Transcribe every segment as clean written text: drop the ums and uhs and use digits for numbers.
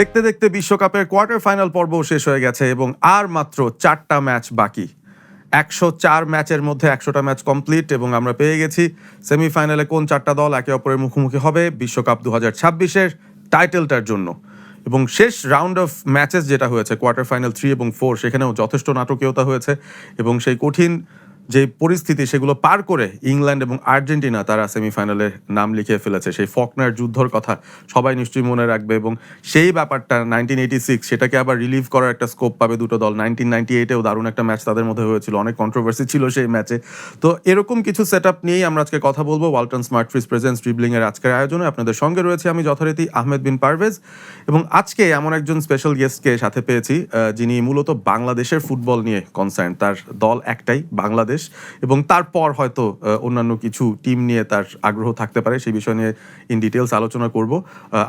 দেখতে দেখতে বিশ্বকাপের কোয়ার্টার ফাইনাল পর্ব শেষ হয়ে গেছে এবং আর মাত্র 4টা ম্যাচ বাকি। 104 ম্যাচের মধ্যে 100টা ম্যাচ কমপ্লিট এবং আমরা পেয়ে গেছি সেমিফাইনালে কোন 4টা দল একে অপরের মুখোমুখি হবে বিশ্বকাপ 2026-এর টাইটেলটার জন্য। এবং শেষ রাউন্ড অফ ম্যাচেস যেটা হয়েছে কোয়ার্টার ফাইনাল 3 এবং 4, সেখানেও যথেষ্ট নাটকীয়তা হয়েছে এবং সেই কঠিন যে পরিস্থিতি সেগুলো পার করে ইংল্যান্ড এবং আর্জেন্টিনা তারা সেমিফাইনালে নাম লিখিয়ে ফেলেছে। সেই ফকনার যুদ্ধর কথা সবাই নিশ্চয়ই মনে রাখবে এবং সেই ব্যাপারটা 1986 সেটাকে আবার রিলিভ করার একটা স্কোপ পাবে দুটো দল। 1998-এও দারুণ একটা ম্যাচ তাদের মধ্যে হয়েছিল, অনেক কন্ট্রোভার্সি ছিল সেই ম্যাচে। তো এরকম কিছু সেট আপ নিয়েই আমরা আজকে কথা বলবো ওয়ালটন স্মার্ট ফ্রিজ প্রেজেন্স ড্রিবলিংয়ের আজকের আয়োজনে। আপনাদের সঙ্গে রয়েছে আমি যথারীতি আহমেদ বিন পারভেজ এবং আজকে এমন একজন স্পেশাল গেস্টকে সাথে পেয়েছি যিনি মূলত বাংলাদেশের ফুটবল নিয়ে কনসার্ন। তার দল একটাই, বাংলাদেশ, এবং তারপর হয়তো অন্যান্য কিছু টিম নিয়ে তার আগ্রহ থাকতে পারে, সেই বিষয় নিয়ে ইন ডিটেলস আলোচনা করব।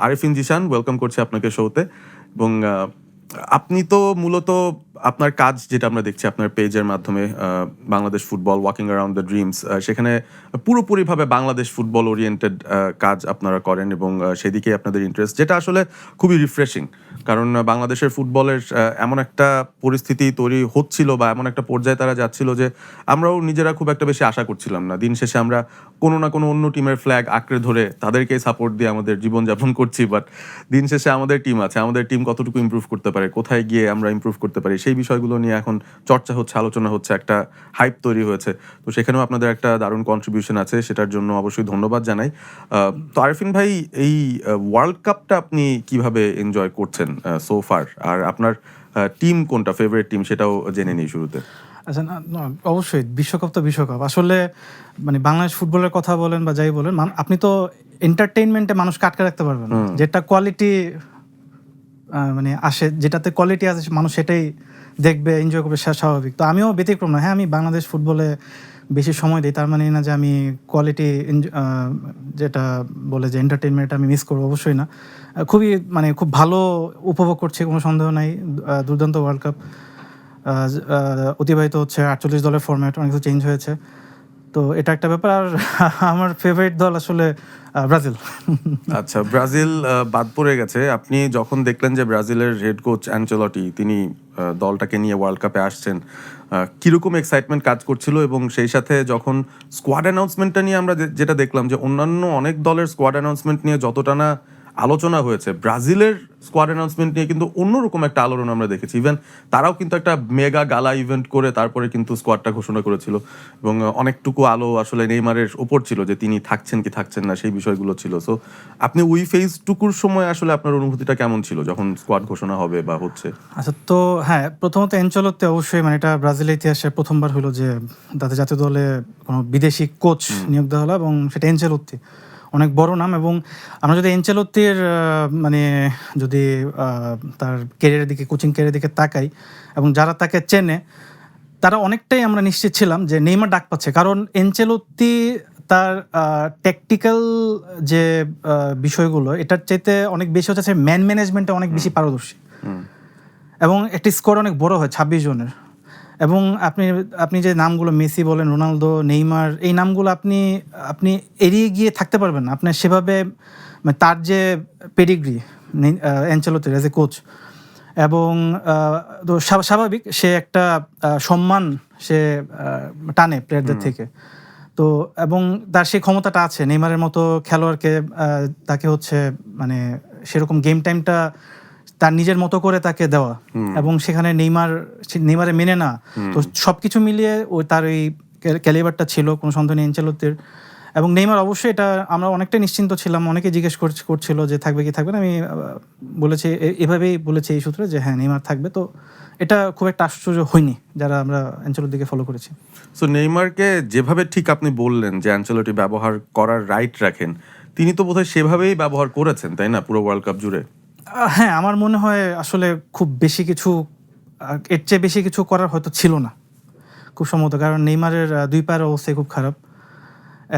আরিফিন জিশান, ওয়েলকাম করছি আপনাকে শোতে। এবং আপনি তো মূলত আপনার কাজ যেটা আমরা দেখছি আপনার পেজের মাধ্যমে, Bangladesh football walking around the dreams, সেখানে পুরোপুরিভাবে বাংলাদেশ ফুটবল ওরিয়েন্টেড কাজ আপনারা করেন এবং সেদিকে আপনাদের ইন্টারেস্ট, যেটা আসলে খুবই রিফ্রেশিং। কারণ বাংলাদেশের ফুটবলের এমন একটা পরিস্থিতি তৈরি হচ্ছিল বা এমন একটা পর্যায়ে তারা যাচ্ছিল যে আমরাও নিজেরা খুব একটা বেশি আশা করছিলাম না। দিন শেষে আমরা কোনো না কোনো অন্য টিমের ফ্ল্যাগ আঁকড়ে ধরে তাদেরকেই সাপোর্ট দিয়ে আমাদের জীবনযাপন করছি, বাট দিন শেষে আমাদের টিম আছে, আমাদের টিম কতটুকু ইমপ্রুভ করতে পারে, কোথায় গিয়ে আমরা ইমপ্রুভ করতে পারি, সেই বিষয়গুলো নিয়ে এখন চর্চা হচ্ছে, আলোচনা হচ্ছে, একটা হাইপ তৈরি হয়েছে। তো সেখানেও আপনাদের একটা দারুণ কন্ট্রিবিউশন আছে, সেটার জন্য অবশ্যই ধন্যবাদ জানাই। তো আরিফিন ভাই, এই ওয়ার্ল্ড কাপটা আপনি কিভাবে এনজয় করছেন সো ফার, আর আপনার টিম কোনটা, ফেভারিট টিম, সেটাও জেনে নিই শুরুতে। আচ্ছা, না অবশ্যই বিশ্বকাপ তো বিশ্বকাপ। আসলে মানে বাংলাদেশ ফুটবলের কথা বলেন বা যাই বলেন, আপনি তো এন্টারটেইনমেন্টে মানুষকে আটকে রাখতে পারবেন না। যেটা কোয়ালিটি মানে আসে, যেটাতে কোয়ালিটি আছে মানুষ সেটাই দেখবে, এনজয় করবে, স্বাভাবিক। তো আমিও ব্যতিক্রম না। হ্যাঁ, আমি বাংলাদেশ ফুটবলে বেশি সময় দিই, তার মানে না যে আমি কোয়ালিটি যেটা বলে যে এন্টারটেইনমেন্ট আমি মিস করবো, অবশ্যই না। খুবই মানে খুব ভালো উপভোগ করছি, কোনো সন্দেহ নাই। দুর্দান্ত ওয়ার্ল্ড কাপ অতিবাহিত হচ্ছে। 48 দলের ফরম্যাট, অনেক কিছু চেঞ্জ হয়েছে, তো এটা একটা ব্যাপার। আর আমার ফেভারিট দল আসলে ব্রাজিল। আচ্ছা, ব্রাজিল বাদ পড়ে গেছে। আপনি যখন দেখলেন যে ব্রাজিলের হেড কোচ অ্যানচেলটি তিনি দলটাকে নিয়ে ওয়ার্ল্ড কাপে আসছেন, কীরকম এক্সাইটমেন্ট কাজ করছিল? এবং সেই সাথে যখন স্কোয়াড অ্যানাউন্সমেন্টটা নিয়ে আমরা যেটা দেখলাম যে অন্যান্য অনেক দলের স্কোয়াড অ্যানাউন্সমেন্ট নিয়ে যতটা না আলোচনা হয়েছে, ব্রাজিলের স্কোয়াড অ্যানাউন্সমেন্ট নিয়ে কিন্তু অন্যরকম একটা আলোড়ন আমরা দেখেছি। ইভেন তারাও কিন্তু একটা মেগা গালা ইভেন্ট করে তারপরে কিন্তু স্কোয়াডটা ঘোষণা করেছিল এবং অনেকটুকু আলো আসলে নেইমারের ওপর ছিল যে তিনি থাকছেন কি থাকছেন না, সেই বিষয়গুলো ছিল। সো আপনি ওই ফেজটুকুর সময় আসলে আপনার অনুভূতিটা কেমন ছিল যখন স্কোয়াড ঘোষণা হবে বা হচ্ছে? আচ্ছা, তো হ্যাঁ, প্রথমত অ্যানচেলত্তি অবশ্যই, মানে এটা ব্রাজিলের ইতিহাসে প্রথমবার হলো যে তাদের জাতীয় দলে কোনো বিদেশি কোচ নিয়োগ দেওয়া হলো, এবং সেটা অ্যানচেলত্তি, অনেক বড় নাম। এবং আমরা যদি অ্যানচেলত্তির মানে যদি তার ক্যারিয়ারের দিকে, কোচিং ক্যারিয়ারের দিকে তাকাই এবং যারা তাকে চেনে, তারা অনেকটাই আমরা নিশ্চিত ছিলাম যে নেইমার ডাক পাচ্ছে। কারণ অ্যানচেলত্তি তার ট্যাকটিক্যাল যে বিষয়গুলো, এটার চাইতে অনেক বেশি হচ্ছে ম্যান ম্যানেজমেন্টে অনেক বেশি পারদর্শী। এবং একটি স্কোয়াড অনেক বড় হয়, 26 জনের। এবং আপনি যে নামগুলো, মেসি বলেন, রোনালদো, নেইমার, এই নামগুলো আপনি এড়িয়ে গিয়ে থাকতে পারবেন না। আপনার সেভাবে মানে তার যে পেডিগ্রি অ্যানচেলত্তির অ্যাজ এ কোচ, এবং তো স্বাভাবিক সে একটা সম্মান সে টানে প্লেয়ারদের থেকে। তো এবং তার সেই ক্ষমতাটা আছে, নেইমারের মতো খেলোয়াড়কে তাকে হচ্ছে মানে সেরকম গেম টাইমটা তার নিজের মতো করে তাকে দেওয়া, এবং সেখানে নেইমারে মেনে না। তো সবকিছু মিলিয়ে তার ওই ক্যালিবারটা ছিল, কোনো সন্দেহ নেই অ্যানচেলত্তির। এবং নেইমার অবশ্যই, এটা আমরা অনেকটাই নিশ্চিন্ত ছিলাম। অনেকে জিজ্ঞেস করছিল যে থাকবে কি থাকবে না। আমি বলেছি, এভাবেই বলেছি এই সূত্রে, যে হ্যাঁ, নেইমার থাকবে। তো এটা খুব একটা আশ্চর্য হয়নি যারা আমরা অ্যানচেলত্তির দিকে ফলো করেছি। সো নেইমারকে যেভাবে ঠিক আপনি বললেন যে অ্যানচেলটি ব্যবহার করার রাইট রাখেন, তিনি তো বোধহয় সেভাবেই ব্যবহার করেছেন, তাই না, পুরো ওয়ার্ল্ড কাপ জুড়ে? হ্যাঁ, আমার মনে হয় আসলে খুব বেশি কিছু, এর চেয়ে বেশি কিছু করার হয়তো ছিল না খুব সম্ভবত। কারণ নেইমারের দুই পায়ের অবস্থাই খুব খারাপ।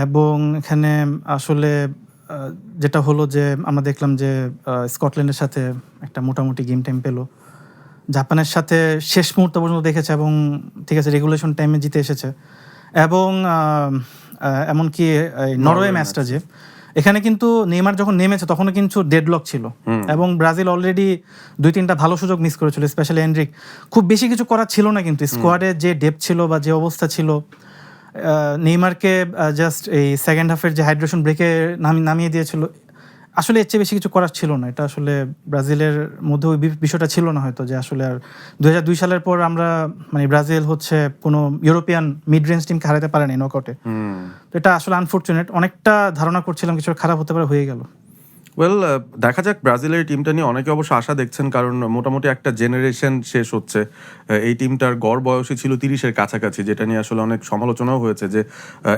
এবং এখানে আসলে যেটা হলো যে আমরা দেখলাম যে স্কটল্যান্ডের সাথে একটা মোটামুটি গেম টাইম পেলো, জাপানের সাথে শেষ মুহূর্ত পর্যন্ত দেখেছে, এবং ঠিক আছে রেগুলেশন টাইমে জিতে এসেছে। এবং এমনকি নরওয়ে ম্যাচটা যে এখানে কিন্তু নেইমার যখন নেমেছে তখনও কিন্তু ডেডলক ছিল এবং ব্রাজিল অলরেডি 2-3টা ভালো সুযোগ মিস করেছিল, স্পেশালি এনরিক। খুব বেশি কিছু করার ছিল না, কিন্তু স্কোয়াডে যে ডেপথ ছিল বা যে অবস্থা ছিল, নেইমারকে জাস্ট এই সেকেন্ড হাফের যে হাইড্রেশন ব্রেকে নামিয়ে দিয়েছিল। আসলে এর চেয়ে বেশি কিছু করার ছিল না। এটা আসলে ব্রাজিলের মধ্যে ওই বিষয়টা ছিল না হয়তো, যে আসলে আর 2002 সালের পর আমরা মানে ব্রাজিল হচ্ছে কোনো ইউরোপিয়ান মিড রেঞ্জ টিমকে হারাতে পারেনি নকআউটে। তো এটা আসলে আনফরচুনেট। অনেকটা ধারণা করছিলাম কিছু খারাপ হতে পারে, হয়ে গেল। ওয়েল, দেখা যাক। ব্রাজিলের টিমটা নিয়ে অনেকে অবশ্য আশা দেখছেন, কারণ মোটামুটি একটা জেনারেশন শেষ হচ্ছে। এই টিমটার গড় বয়সই ছিল 30-এর কাছাকাছি, যেটা নিয়ে আসলে অনেক সমালোচনাও হয়েছে যে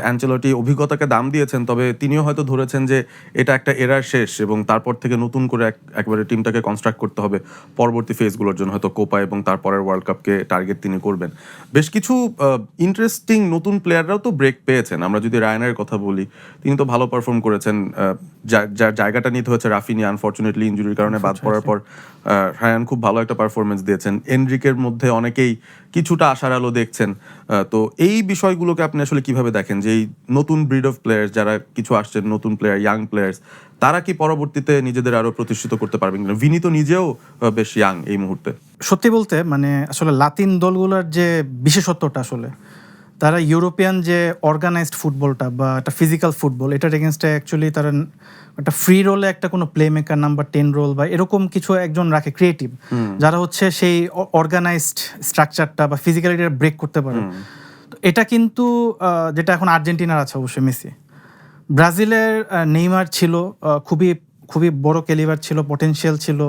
অ্যানচেলোটি অভিজ্ঞতাকে দাম দিয়েছেন, তবে তিনিও হয়তো ধরেছেন যে এটা একটা এরার শেষ এবং তারপর থেকে নতুন করে একবারে টিমটাকে কনস্ট্রাক্ট করতে হবে পরবর্তী ফেজগুলোর জন্য, হয়তো কোপা এবং তারপরের ওয়ার্ল্ড কাপকে টার্গেট তিনি করবেন। বেশ কিছু ইন্টারেস্টিং নতুন প্লেয়াররাও তো ব্রেক পেয়েছেন। আমরা যদি রায়ানের কথা বলি, তিনি তো ভালো পারফর্ম করেছেন। যার জায়গাটা নিতে হচ্ছে রাফিনিয়া, আনফরচুনেটলি ইনজুরির কারণে বাদ পড়ার পর রায়ান খুব ভালো একটা পারফরমেন্স দিয়েছেন। এনরিকের মধ্যে অনেকেই কিছুটা আশার আলো দেখছেন। তো এই বিষয়গুলোকে আপনি আসলে কিভাবে দেখেন, যে এই নতুন ব্রিড অফ প্লেয়ার্স যারা কিছু আসছেন, নতুন প্লেয়ার, ইয়াং প্লেয়ার্স, তারা কি পরবর্তীতে নিজেদের আরো প্রতিষ্ঠিত করতে পারবেন কিনা? ভিনি তো নিজেও বেশ ইয়াং এই মুহূর্তে। সত্যি বলতে মানে আসলে লাতিন দলগুলোর যে বিশেষত্বটা, আসলে তারা ইউরোপিয়ান যে অর্গানাইজড ফুটবলটা বা একটা ফিজিক্যাল ফুটবল, এটার এগেনস্টে অ্যাকচুয়ালি তারা একটা ফ্রি রোলে একটা কোনো প্লে মেকার নাম্বার 10 রোল বা এরকম কিছু একজন রাখে ক্রিয়েটিভ, যারা হচ্ছে সেই অর্গানাইজড স্ট্রাকচারটা বা ফিজিক্যালিটিটা ব্রেক করতে পারে। তো এটা কিন্তু যেটা এখন আর্জেন্টিনার আছে অবশ্যই মেসি। ব্রাজিলের নেইমার ছিল, খুবই খুবই বড় ক্যালিবার ছিল, পটেনশিয়াল ছিল,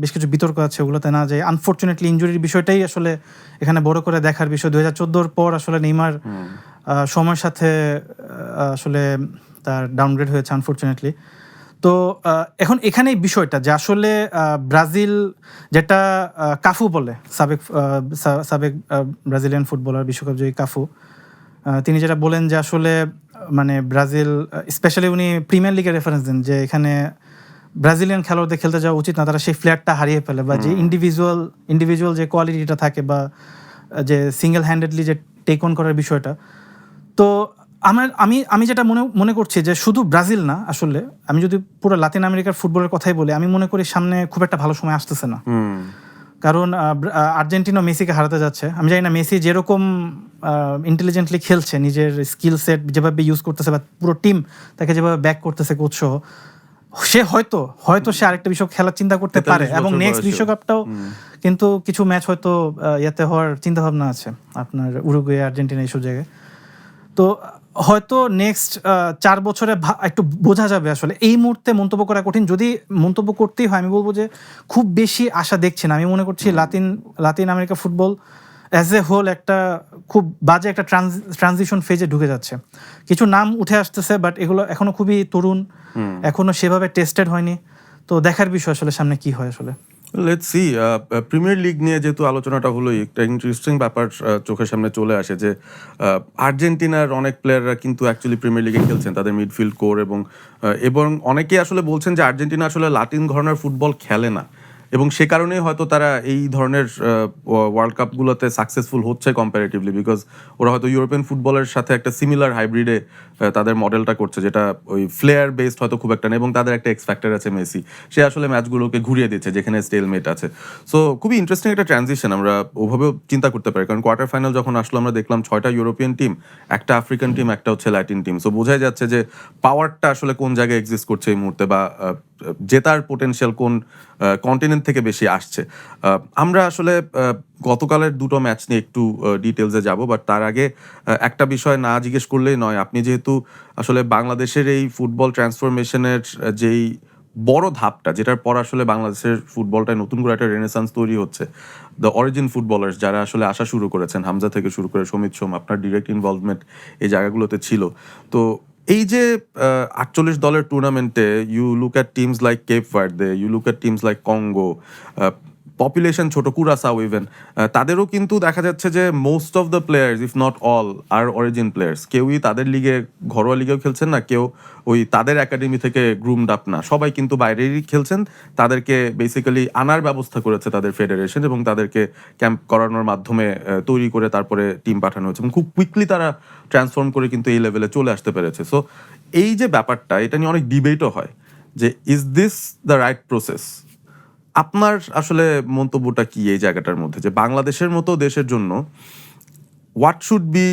বেশ কিছু বিতর্ক আছে, ওগুলোতে না যায়। আনফরচুনেটলি ইনজুরির বিষয়টাই আসলে এখানে বড় করে দেখার বিষয়। 2014 পর আসলে নেইমার সময়ের সাথে আসলে তার ডাউনগ্রেড হয়েছে আনফরচুনেটলি। তো এখন এখানেই বিষয়টা যে আসলে ব্রাজিল যেটা কাফু বলে, সাবেক ব্রাজিলিয়ান ফুটবলার, বিশ্বকাপজয়ী কাফু, তিনি যেটা বলেন যে আসলে মানে ব্রাজিল, স্পেশালি উনি প্রিমিয়ার লিগের রেফারেন্স দেন, যে এখানে ব্রাজিলিয়ান খেলোয়াড়দের খেলতে যাওয়া উচিত না, তারা সেই ফ্ল্যাটটা হারিয়ে ফেলে বা যে ইন্ডিভিজুয়াল যে কোয়ালিটিটা থাকে বা যে সিঙ্গেল হ্যান্ডেডলি যে টেক অন করার বিষয়টা। তো আমি যেটা মনে করছি যে শুধু ব্রাজিল না, আসলে আমি যদি পুরো লাতিন আমেরিকার ফুটবলের কথাই বলি, আমি মনে করি সামনে খুব একটা ভালো সময় আসতেছে না। কারণ আর্জেন্টিনা মেসিকে হারাতে যাচ্ছে। আমি জানি না মেসি যেরকম ইন্টেলিজেন্টলি খেলছে, নিজের স্কিল সেট যেভাবে ইউজ করতেছে বা পুরো টিম তাকে যেভাবে ব্যাক করতেছে কোচ সহ, সে হয়তো সে আরেকটা বিশ্বকাপ খেলার চিন্তা করতে পারে এবং নেক্সট বিশ্বকাপটাও কিন্তু কিছু ম্যাচ হয়তো ইয়াতে হওয়ার চিন্তা ভাবনা আছে, আপনার উরুগুয়ে, আর্জেন্টিনা, এইসব জায়গায়। তো হয়তো নেক্সট 4 বছরে একটু বোঝা যাবে। আসলে এই মুহূর্তে মন্তব্য করা কঠিন। যদি মন্তব্য করতেই হয়, আমি বলবো যে খুব বেশি আশা দেখছি না। আমি মনে করছি Latin America football as a whole একটা খুব বাজে একটা ট্রানজিশন ফেজে ঢুকে যাচ্ছে। কিছু নাম উঠে আসতেছে, বাট এগুলো এখনো খুবই তরুণ, এখনো সেভাবে টেস্টেড হয়নি। তো দেখার বিষয় আসলে সামনে কি হয়। আসলে লেটস সি। প্রিমিয়ার লিগ নিয়ে যেহেতু আলোচনাটা হলো, একটা ইন্টারেস্টিং ব্যাপার চোখের সামনে চলে আসে যে আর্জেন্টিনার অনেক প্লেয়াররা কিন্তু অ্যাকচুয়ালি প্রিমিয়ার লিগে খেলছেন, তাদের মিডফিল্ড কোর, এবং অনেকেই আসলে বলছেন যে আর্জেন্টিনা আসলে লাতিন ঘরানার ফুটবল খেলে না এবং সে কারণেই হয়তো তারা এই ধরনের ওয়ার্ল্ড কাপগুলোতে সাকসেসফুল হচ্ছে কম্পারেটিভলি, বিকজ ওরা হয়তো ইউরোপিয়ান ফুটবলের সাথে একটা সিমিলার হাইব্রিডে তাদের মডেলটা করছে, যেটা ওই ফ্লেয়ার বেসড হয়তো খুব একটা নেই, এবং তাদের একটা এক্স ফ্যাক্টর আছে মেসি, সে আসলে ম্যাচগুলোকে ঘুরিয়ে দিচ্ছে যেখানে স্টেলমেট আছে। সো খুবই ইন্টারেস্টিং একটা ট্রানজিশন, আমরা ওভাবেও চিন্তা করতে পারি। কারণ কোয়ার্টার ফাইনাল যখন আসলো, আমরা দেখলাম 6টা ইউরোপিয়ান টিম, একটা আফ্রিকান টিম, একটা হচ্ছে ল্যাটিন টিম। সো বোঝাই যাচ্ছে যে পাওয়ারটা আসলে কোন জায়গায় এক্সিস্ট করছে এই মুহূর্তে, বা জেতার পোটেনশিয়াল কোন কন্টিনেন্ট থেকে বেশি আসছে। আমরা আসলে গতকালের দুটো ম্যাচ নিয়ে একটু ডিটেলসে যাব, বাট তার আগে একটা বিষয় না জিজ্ঞেস করলেই নয়। আপনি যেহেতু আসলে বাংলাদেশের এই ফুটবল ট্রান্সফরমেশনের যেই বড় ধাপটা, যেটার পর আসলে বাংলাদেশের ফুটবলটায় নতুন করে একটা রেনেসান্স তৈরি হচ্ছে, দ্য অরিজিন ফুটবলার্স যারা আসলে আসা শুরু করেছেন, হামজা থেকে শুরু করে সমিত সোম, আপনার ডিরেক্ট ইনভলভমেন্ট এই জায়গাগুলোতে ছিল। তো এই যে 48 দলের টুর্নামেন্টে you look at teams like Cape Verde, you look at teams like Congo, population ছোট, কুরাসাও ইভেন, তাদেরও কিন্তু দেখা যাচ্ছে যে most of the players if not all are origin players. কেউই তাদের লিগে, ঘরোয়া লিগেও খেলছেন না, কেউ ওই তাদের একাডেমি থেকে গ্রুমড আপ না, সবাই কিন্তু বাইরেরই খেলছেন। তাদেরকে বেসিক্যালি আনার ব্যবস্থা করেছে তাদের ফেডারেশন এবং তাদেরকে ক্যাম্প করানোর মাধ্যমে তৈরি করে তারপরে টিম পাঠানো হয়েছে এবং খুব কুইকলি তারা ট্রান্সফর্ম করে কিন্তু এই লেভেলে চলে আসতে পেরেছে। সো এই যে ব্যাপারটা, এটা নিয়ে অনেক ডিবেটও হয় যে is this the right process. আপনার আসলে মন্তব্যটা কি এই জায়গাটার মধ্যে, যে বাংলাদেশের মতো দেশের জন্য what should be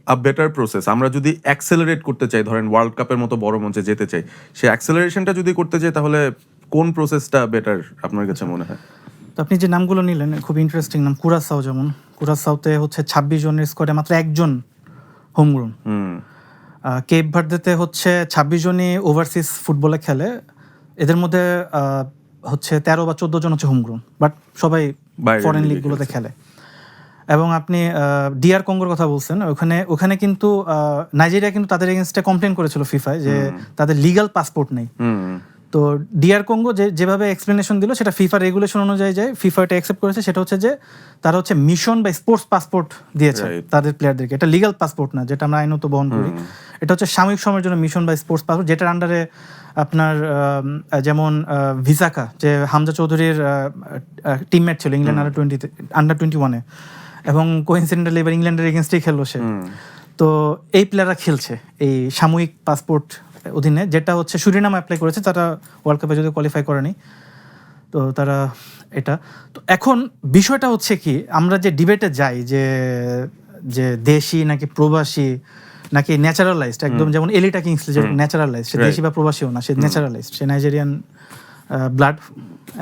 a better process? আমরা যদি অ্যাক্সেলারেট করতে চাই, ধরেন ওয়ার্ল্ড কাপের মতো বড় মঞ্চে যেতে চাই, সেই অ্যাক্সেলারেশনটা যদি করতে চাই, তাহলে কোন প্রসেসটা বেটার আপনার কাছে মনে হয়? তো আপনি যে নামগুলো নিলেন খুব ইন্টারেস্টিং নাম। কুরাসাও, যেমন কুরাসাওতে হচ্ছে 26 জনের স্কোয়াডে মাত্র একজন হোমগ্রোন। কেপ ভার্দেতে হচ্ছে 26 জনই ওভারসিজ ফুটবলে খেলে, এদের মধ্যে হচ্ছে 13 বা 14 জন হচ্ছে হোমগ্রোন, বাট সবাই বাইরের ফরেন লিগে লিগগুলোতে খেলে। এবং আপনি ডিআর কঙ্গোর কথা বলছেন, ওখানে কিন্তু নাইজেরিয়া কিন্তু তাদের এগেনস্টে কমপ্লেন করেছিল ফিফায় যে তাদের লিগ্যাল পাসপোর্ট নেই। তো ডিআর কঙ্গো যেভাবে এক্সপ্লেনেশন দিল সেটা ফিফা রেগুলেশন অনুযায়ী যায়, ফিফা এটা অ্যাকসেপ্ট করেছে। সেটা হচ্ছে যে তারা হচ্ছে মিশন বা স্পোর্টস পাসপোর্ট দিয়েছে তাদের প্লেয়ারদেরকে। এটা লিগ্যাল পাসপোর্ট না, যেটা আমরা আইনত বহন করি। এটা হচ্ছে সাময়িক সময়ের জন্য মিশন বা স্পোর্টস পাসপোর্ট, যেটার আন্ডারে আপনার যেমন ভিসাকা, যে হামজা চৌধুরীর টিমমেট ছিল ইংল্যান্ড আন্ডার 21-এ, এবং কোইন্সিডেন্টালি এবার ইংল্যান্ডের এগেনস্টেই খেললো সে। তো এই প্লেয়াররা খেলছে এই সাময়িক পাসপোর্ট অধীনে, যেটা হচ্ছে সুরিনাম অ্যাপ্লাই করেছে, তারা ওয়ার্ল্ড কাপে যদি কোয়ালিফাই করেনি, তো তারা এটা। তো এখন বিষয়টা হচ্ছে কি, আমরা যে ডিবেটে যাই যে দেশি নাকি প্রবাসী নাকি ন্যাচারালাইজড, একদম যেমন এলিটা কিংসলি যে ন্যাচারালাইজড, সে দেশি বা প্রবাসীও না, সে ন্যাচারালাইজড, সে নাইজেরিয়ান ব্লাড,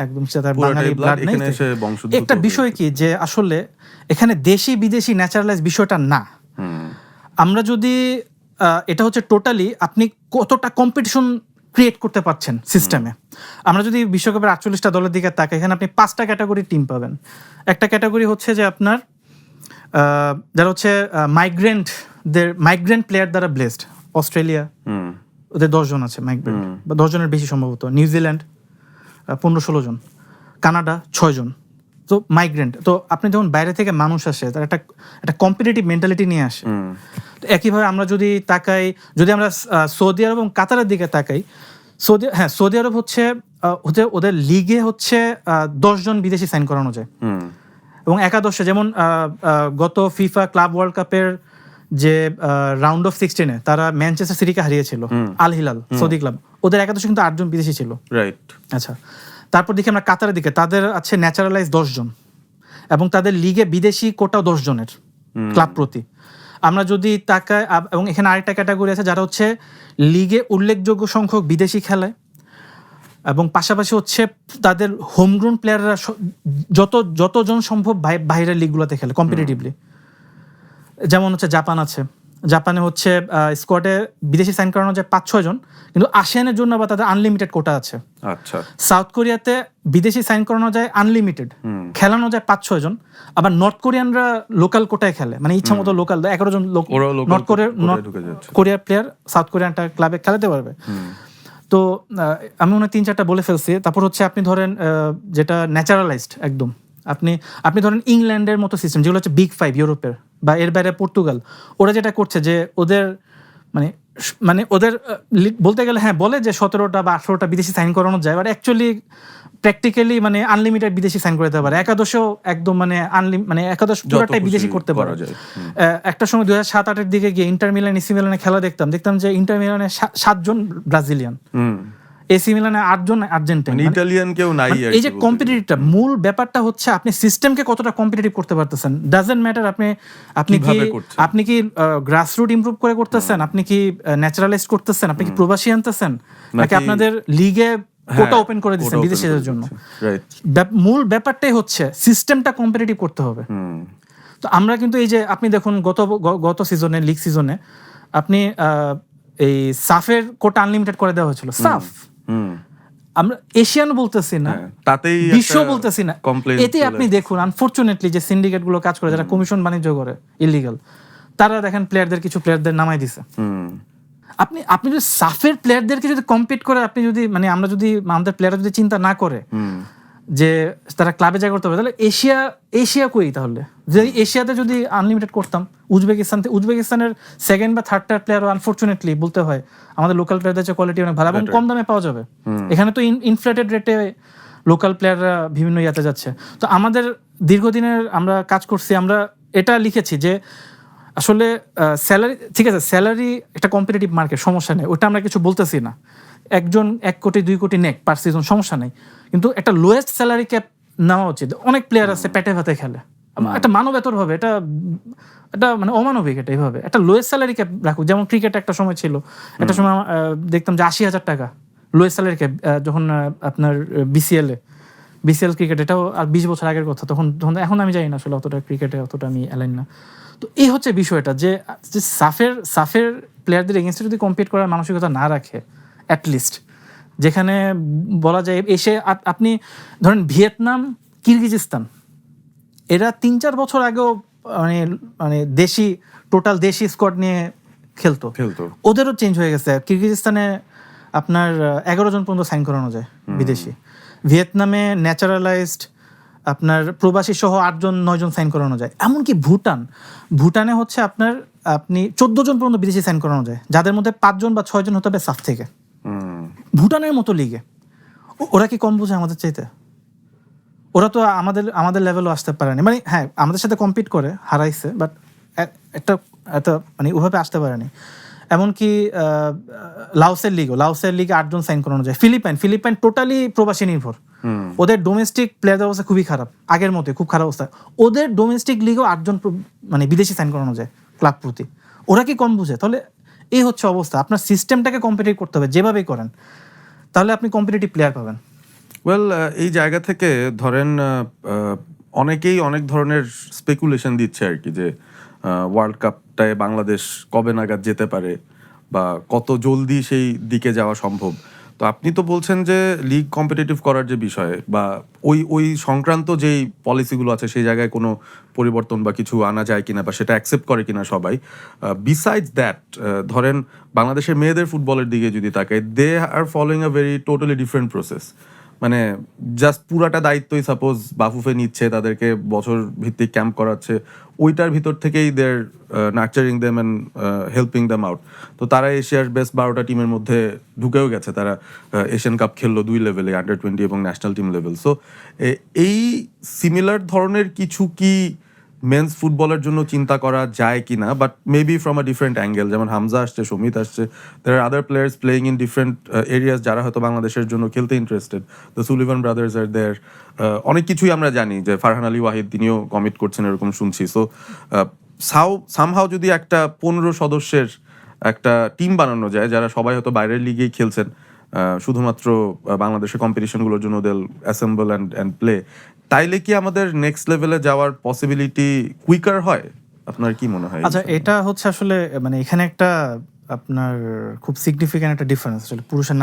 একদম সে তার বাঙালি ব্লাড নেই। একটা বিষয় কি যে আসলে এখানে দেশি বিদেশি ন্যাচারালাইজ বিষয়টা না। আমরা যদি এটা হচ্ছে টোটালি আপনি কতটা কম্পিটিশন ক্রিয়েট করতে পারছেন সিস্টেমে। আমরা যদি বিশ্বকাপের 48টা দলের দিকে তাকাই, এখানে আপনি 5টা ক্যাটাগরির টিম পাবেন। একটা ক্যাটাগরি হচ্ছে যে আপনার যারা হচ্ছে মাইগ্রেন্ট প্লেয়ার দ্বারা ব্লেসড। অস্ট্রেলিয়া, ওদের 10 জন আছে মাইগ্রেন্ট, বা 10 জনের বেশি সম্ভবত। নিউজিল্যান্ড 15-16 জন, কানাডা 6 জন। তো মাইগ্রেন্ট, তো আপনি যখন বাইরে থেকে মানুষ আসে, তার একটা কম্পিটিটিভ মেন্টালিটি নিয়ে আসে। তো একইভাবে আমরা যদি তাকাই, যদি আমরা সৌদি আরব এবং কাতারের দিকে তাকাই, সৌদি আরব হচ্ছে ওদের লিগে হচ্ছে 10 জন বিদেশি সাইন করানো যায়, এবং একাদশে যেমন গত ফিফা ক্লাব ওয়ার্ল্ড কাপের যে রাউন্ড অফ 16-এ তারা ম্যানচেস্টার সিটিকে হারিয়েছিল, আল হিলাল সৌদি ক্লাব, ওদের একাদশে কিন্তু 8 জন বিদেশি ছিল। রাইট, আচ্ছা। তারপর দেখি আমরা কাতারের দিকে, তাদের আছে ন্যাচারালাইজ 10 জন, এবং তাদের লিগে বিদেশি কোটাও 10 জনের ক্লাব প্রতি। আমরা যদি তাকাই, এবং এখানে আরেকটা ক্যাটাগরি আছে যারা হচ্ছে লিগে উল্লেখযোগ্য সংখ্যক বিদেশি খেলায়, এবং পাশাপাশি হচ্ছে তাদের হোমগ্রোন প্লেয়াররা যতজন সম্ভব বাইরের লিগগুলোতে খেলে কম্পিটিটিভলি। যেমন হচ্ছে জাপান আছে, জাপানে হচ্ছে স্কোয়াডে বিদেশি সাইন করানো যায় 5-6 জন, কিন্তু আসিয়ানের জন্য আবার তাদের আনলিমিটেড কোটা আছে। আচ্ছা। সাউথ কোরিয়াতে বিদেশি সাইন করানো যায় আনলিমিটেড, খেলানো যায় 5-6 জন। আবার নর্থ কোরিয়ানরা লোকাল কোটায় খেলে, মানে ইচ্ছা মতো লোকাল 11 জন নর্থ কোরিয়ার প্লেয়ার সাউথ কোরিয়ান ক্লাবে খেলাতে পারবে। তো আমি মনে হয় 3-4টা বলে ফেলছি। তারপর হচ্ছে আপনি ধরেন যেটা ন্যাচারালাইজড একদম, আপনি ধরেন ইংল্যান্ডের মতো সিস্টেম, যেগুলো হচ্ছে বিগ 5 ইউরোপের, বা এর বাইরে পর্তুগাল, ওরা যেটা করছে যে ওদের মানে ওদের বলতে গেলে বলে যে 17টা বা 18টা বিদেশি সাইন করানো যায়, বাট অ্যাকচুয়ালি প্র্যাকটিক্যালি আনলিমিটেড বিদেশি সাইন করে দিতে পারে। একাদশেও একদম একাদশ পুরোটাই বিদেশি করতে পারে। একটা সময় 2007-8-এর দিকে গিয়ে ইন্টার মিলান এসি মিলানে খেলা দেখতাম যে ইন্টার মিলানে 7 জন ব্রাজিলিয়ান, এসি মিলানে 8 জন আর্জেন্টাইন, ইটালিয়ান কেউ নাই। এই যে কম্পিটিটিভটা, মূল ব্যাপারটা হচ্ছে আপনি সিস্টেমকে কতটা কম্পিটিটিভ করতে পারতেছেন। ডাজন্ট ম্যাটার আপনি কি গ্রাসরুট ইমপ্রুভ করে করতেছেন, আপনি কি ন্যাচারালাইজ করতেছেন, আপনি কি প্রবাসী আনতেছেন, নাকি আপনাদের লিগে কোটা ওপেন করে দিচ্ছেন বিদেশিদের জন্য। মূল ব্যাপারটাই হচ্ছে সিস্টেমটা কম্পিটিটিভ করতে হবে। তো আমরা কিন্তু এই যে আপনি দেখুন গত সিজনে, লিগ সিজনে আপনি এই সাফের কোটা আনলিমিটেড করে দেওয়া হয়েছিল। সাফ আমরা এশিয়ান বলতেছি না, তাতেই বিশ্ব বলতেছি না, এতে আপনি দেখুন আনফরচুনেটলি যে সিন্ডিকেট গুলো কাজ করে, যারা কমিশন বাণিজ্য করে ইলিগাল, তারা দেখেন কিছু প্লেয়ারদের নামাই দিছে। আপনি যদি সাফের প্লেয়ারদেরকে যদি কম্পিট করে, আপনি যদি আমরা যদি আমাদের প্লেয়াররা যদি চিন্তা না করে যে তারা ক্লাবে যা করতে হবে, তাহলে এশিয়া কই তাহলে? যদি এশিয়াতে যদি আনলিমিটেড করতাম, উজবেকিস্তানের সেকেন্ড বা থার্ড প্লেয়ারও আনফর্চুনেটলি বলতে হয় আমাদের লোকাল প্লেয়ারদের যে কোয়ালিটি অনেক ভালো এবং কম দামে পাওয়া যাবে। এখানে তো ইনফ্লেটেড রেটে লোকাল প্লেয়াররা বিভিন্ন ইয়াতে যাচ্ছে। তো আমাদের দীর্ঘদিনের আমরা কাজ করছি, আমরা এটা লিখেছি যে আসলে স্যালারি ঠিক আছে, স্যালারি একটা কম্পিটিটিভ মার্কেট, সমস্যা নেই, ওটা আমরা কিছু বলতেছি না। একজন 1 কোটি 2 কোটি নেক পার সিজন, সমস্যা নেই, কিন্তু একটা লোয়েস্ট স্যালারি ক্যাপ নেওয়া উচিত। অনেক প্লেয়ার আছে পেটে ভাতে খেলে, একটা মানবেতর ভাবে, এটা মানে অমানবিক, এটা এইভাবে একটা লোয়েস্ট স্যালারি ক্যাপ রাখুক। যেমন ক্রিকেট একটা সময় ছিল, একটা সময় দেখতাম যে 80,000 টাকা লোয়েস্ট স্যালারি ক্যাপ, যখন আপনার বিসিএল ক্রিকেট, এটাও আর 20 বছর আগের কথা। তখন এখন আমি জানি না আসলে, অতটা ক্রিকেটে অতটা আমি অ্যালাইন না। তো এই হচ্ছে বিষয়টা, যে সাফের প্লেয়ারদের এগেনস্টে যদি কম্পিট করার মানসিকতা না রাখে, অ্যাটলিস্ট যেখানে বলা যায় এসে আপনি ধরেন ভিয়েতনাম, কিরগিজস্তান, এরা 3-4 বছর আগেও মানে টোটাল দেশি স্কোয়াড নিয়ে খেলতো, ওদেরও চেঞ্জ হয়ে গেছে। কিরগিজস্তানে আপনার 11 জন পর্যন্ত সাইন করানো যায় বিদেশি। ভিয়েতনামে ন্যাচারালাইজড আপনার প্রবাসী সহ 8-9 জন সাইন করানো যায়। এমনকি ভুটানে হচ্ছে আপনি 14 জন পর্যন্ত বিদেশি সাইন করানো যায়, যাদের মধ্যে 5 জন বা 6 জন হতে হবে সাফ থেকে। ভুটানের মতো লিগে ওরা কি কম বোঝে আমাদের চাইতে? ওরা তো আমাদের লেভেলও আসতে পারেনি, মানে হ্যাঁ আমাদের সাথে কম্পিট করে হারাইছে, বাট একটা মানে ওভাবে আসতে পারেনি। এমনকি লাওসের লিগে 8 জন সাইন করানো যায়। ফিলিপাইন টোটালি প্রবাসী নির্ভর, ওদের ডোমেস্টিক প্লেয়ারদের অবস্থা খুবই খারাপ, আগের মতো খুব খারাপ অবস্থা। ওদের ডোমেস্টিক লিগেও 8 জন মানে বিদেশি সাইন করানো যায় ক্লাব প্রতি। ওরা কি কম বুঝে? তাহলে এই হচ্ছে অবস্থা। আপনার সিস্টেমটাকে কম্পিটিটিভ করতে হবে, যেভাবেই করেন তাহলে আপনি কম্পিটিটিভ প্লেয়ার পাবেন। ওয়েল, এই জায়গা থেকে ধরেন অনেকেই অনেক ধরনের স্পেকুলেশন দিচ্ছে আর কি, যে ওয়ার্ল্ড কাপটায় বাংলাদেশ কবে নাগাদ যেতে পারে বা কত জলদি সেই দিকে যাওয়া সম্ভব। তো আপনি তো বলছেন যে লিগ কম্পিটিটিভ করার যে বিষয় বা ওই সংক্রান্ত যেই পলিসিগুলো আছে সেই জায়গায় কোনো পরিবর্তন বা কিছু আনা যায় কিনা বা সেটা অ্যাকসেপ্ট করে কিনা সবাই। বিসাইডস দ্যাট, ধরেন বাংলাদেশের মেয়েদের ফুটবলের দিকে যদি তাকাই, they are following a very totally different process. মানে জাস্ট পুরাটা দায়িত্বই সাপোজ বাফুফে নিচ্ছে, তাদেরকে বছর ভিত্তিক ক্যাম্প করাচ্ছে, ওইটার ভিতর থেকেই they're nurturing them and helping them out. তো তারা এশিয়ার বেস্ট 12টা টিমের মধ্যে ঢুকেও গেছে, তারা এশিয়ান কাপ খেললো 2 লেভেলে, আন্ডার-20 এবং ন্যাশনাল টিম লেভেল। সো এই সিমিলার ধরনের কিছু কি মেন্স ফুটবলের জন্য চিন্তা করা যায় কিনা, but maybe from a different angle. যেমন হামজা আসছে, সমিত আসছে, there are other players playing in different areas যারা হয়তো বাংলাদেশের জন্য খেলতে interested. The Sullivan brothers are there, অনেক কিছুই আমরা জানি, যে ফারহান আলী ওয়াহিদ তিনিও কমিট করছেন এরকম শুনছি। সো সামহাও যদি একটা 15 সদস্যের একটা টিম বানানো যায়, যারা সবাই হয়তো বাইরের লিগেই খেলছেন, শুধুমাত্র বাংলাদেশের কম্পিটিশনগুলোর জন্য দেল অ্যাসেম্বল অ্যান্ড প্লে, তাইলে কি আমাদের নেক্সট লেভেলে যাওয়ার পসিবিলিটি কুইকার হয়? আপনার কি মনে হয়? আচ্ছা, এটা হচ্ছে আসলে মানে এখানে একটা আপনার খুব সিগনিফিক্যান্ট একটা ডিফারেন্স আসলে পুরুষ আর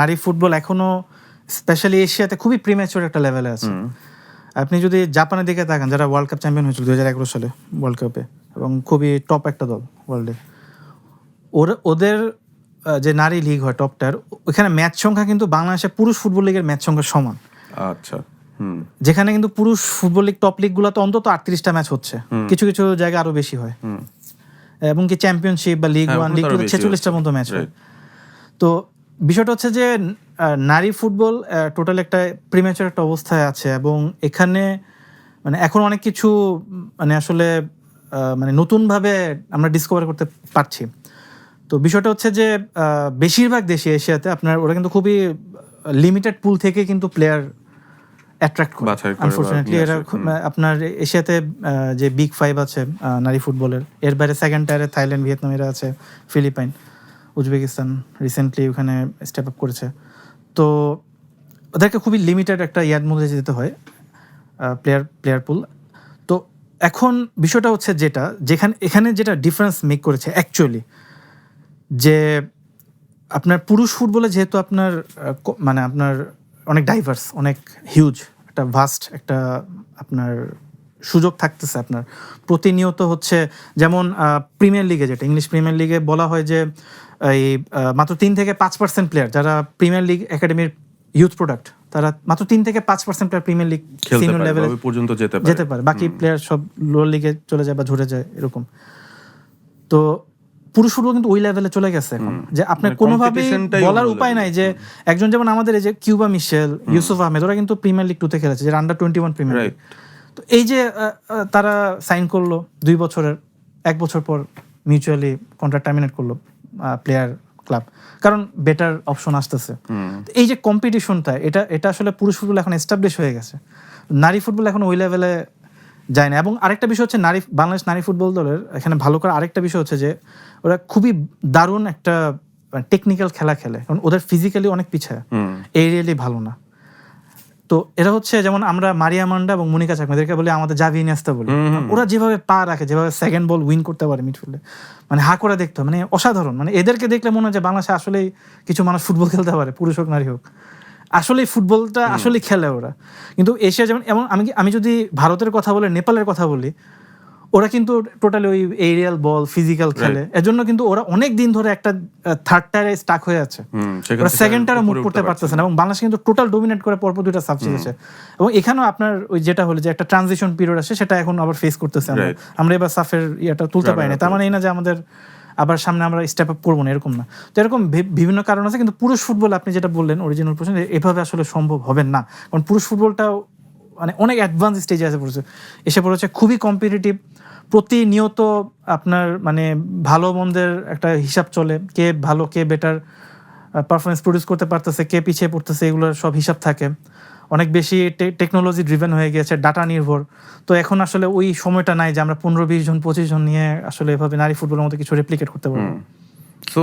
নারী ফুটবল এখনো স্পেশালি এশিয়াতে খুবই প্রিম্যাচুর একটা লেভেলে আছে। আপনি যদি জাপানের দিকে তাকান, যারা ওয়ার্ল্ড কাপ চ্যাম্পিয়ন হয়েছিল 2011 সালে ওয়ার্ল্ড কাপে, এবং খুবই টপ একটা দল ওয়ার্ল্ডে, ওদের যে নারী লিগ হয় টপ টায়ার, ওখানে ম্যাচ সংখ্যা কিন্তু বাংলাদেশের পুরুষ ফুটবল লিগের ম্যাচ সংখ্যা সমান। আচ্ছা। যেখানে কিন্তু পুরুষ ফুটবল লিগ টপ লিগ গুলোতে অন্তত 38টা ম্যাচ হচ্ছে, কিছু কিছু জায়গায় আরো বেশি হয়, এবং কি চ্যাম্পিয়নশিপ বা লিগ 1 লিগ 2 46টার মতো ম্যাচ হয়। তো বিষয়টা হচ্ছে যে নারী ফুটবল টোটাল একটা প্রিম্যাচুর একটা অবস্থায় আছে, এবং এখানে মানে এখন অনেক কিছু মানে আসলে মানে নতুনভাবে আমরা ডিসকভার করতে পারছি। তো বিষয়টা হচ্ছে যে বেশিরভাগ দেশে এশিয়াতে আপনার ওরা কিন্তু খুবই লিমিটেড পুল থেকে কিন্তু প্লেয়ার অ্যাট্রাক্ট করে। আনফরচুনেটলি এরা আপনার এশিয়াতে যে বিগ 5 আছে নারী ফুটবলের, এর বাইরে সেকেন্ড টায়ারে থাইল্যান্ড, ভিয়েতনাম এরা আছে, ফিলিপাইন, উজবেকিস্তান রিসেন্টলি ওখানে স্টেপ আপ করেছে। তো ওদেরকে খুবই লিমিটেড একটা ইয়ার মধ্যে যেতে হয় প্লেয়ার পুল। তো এখন বিষয়টা হচ্ছে এখানে যেটা ডিফারেন্স মেক করেছে অ্যাকচুয়ালি, যে আপনার পুরুষ ফুটবলে যেহেতু আপনার মানে আপনার অনেক ডাইভার্স, অনেক হিউজ একটা ভাস্ট একটা আপনার সুযোগ থাকতেছে আপনার প্রতিনিয়ত হচ্ছে। যেমন প্রিমিয়ার লিগে, যেটা ইংলিশ প্রিমিয়ার লিগে বলা হয় যে এই মাত্র 3 থেকে 5% প্লেয়ার যারা প্রিমিয়ার লিগ একাডেমির ইউথ প্রোডাক্ট তারা মাত্র 3-5% প্লেয়ার প্রিমিয়ার লিগ খেলতে সিনিয়র পারে লেভেলে ওই পর্যন্ত যেতে পারে, বাকি প্লেয়ার সব লোয়ার লিগে চলে যায় বা ঝরে যায় এরকম। তো পুরুষ ফুটবল কিন্তু ওই লেভেলে চলে গেছে এখন, যে আপনার মানে কোনোভাবেই competition-টাই বলার অন্য উপায় নাই যে একজন যেমন আমাদের এই যে কিউবা মিশেল, ইউসুফ আহমেদ, ওরা কিন্তু প্রিমিয়ার লিগ 2-তে খেলেছে, যে আন্ডার 21 প্রিমিয়ার লিগ। তো এই যে তারা সাইন করলো 2 বছরের, 1 বছর পর মিউচুয়ালি কন্ট্রাক্ট টার্মিনেট করলো প্লেয়ার ক্লাব, কারণ বেটার অপশন আসতেছে। তো এই যে কম্পিটিশনটা, এটা আসলে পুরুষ ফুটবল এখন এস্টাবলিশ হয়ে গেছে, নারী ফুটবল এখন ওই লেভেলে যায় না। এবং আরেকটা বিষয় হচ্ছে বাংলাদেশ নারী ফুটবল দলের এখানে ভালো করা আরেকটা বিষয় হচ্ছে যে ওরা খুবই দারুণ একটা টেকনিক্যাল খেলা খেলে, কারণ ওদের ফিজিক্যালি অনেক পিছায়, এরিয়ালি ভালো না। তো এরা হচ্ছে যেমন আমরা মারিয়া মান্ডা এবং মনিকা চাকমা এদেরকে বলি আমাদের জাভি ইনিয়েস্তা বলি, ওরা যেভাবে পা রাখে, যেভাবে সেকেন্ড বল উইন করতে পারে মিডফিল্ডে, মানে হা করে দেখতে, মানে অসাধারণ। মানে এদেরকে দেখলে মনে হয় যে বাংলাদেশে আসলেই কিছু মানুষ ফুটবল খেলতে পারে, পুরুষ হোক নারী হোক, আসলে ফুটবলটা আসলে খেলে ওরা। কিন্তু এশিয়া যেমন, এমন আমি যদি ভারতের কথা বলি, নেপালের কথা বলি, ওরা কিন্তু টোটালি ওই এরিয়াল বল ফিজিক্যাল খেলে, এজন্য কিন্তু ওরা অনেক দিন ধরে একটা থার্ড টায়ারে স্টাক হয়ে আছে, ওরা সেকেন্ড টায়ারে মুভ করতে পারতেছে না। এবং বাংলাদেশ কিন্তু টোটাল ডোমিনেট করে পরপর 2টা সাব জিতেছে। এবং এখানেও আপনার ওই যেটা হলো যে একটা ট্রানজিশন পিরিয়ড আসে, সেটা এখন আবার ফেস করতেছে আমরা এবার সাফের ইয়েটা তুলতে পারি না। তার মানে এই না যে আমাদের আবার সামনে আমরা স্টেপ আপ করবো না, এরকম না। তো এরকম বিভিন্ন কারণ আছে, কিন্তু পুরুষ ফুটবল আপনি যেটা বললেন অরিজিনাল প্রশ্ন, এভাবে আসলে সম্ভব হবে না, কারণ পুরুষ ফুটবলটাও মানে অনেক অ্যাডভান্স স্টেজে এসে পড়েছে, খুবই কম্পিটিটিভ, প্রতিনিয়ত আপনার মানে ভালো মন্দের একটা হিসাব চলে, কে ভালো কে বেটার পারফরমেন্স প্রডিউস করতে পারতেছে, কে পিছিয়ে পড়তেছে, এগুলোর সব হিসাব থাকে। অনেক বেশি টেকনোলজি ড্রিভেন হয়ে গেছে, ডাটা নির্ভর। তো এখন আসলে ওই সময়টা নাই যে আমরা 15-20 জন 25 জন নিয়ে আসলে এভাবে নারী ফুটবলের মতো কিছু রেপ্লিকেট করতে পারবো। সো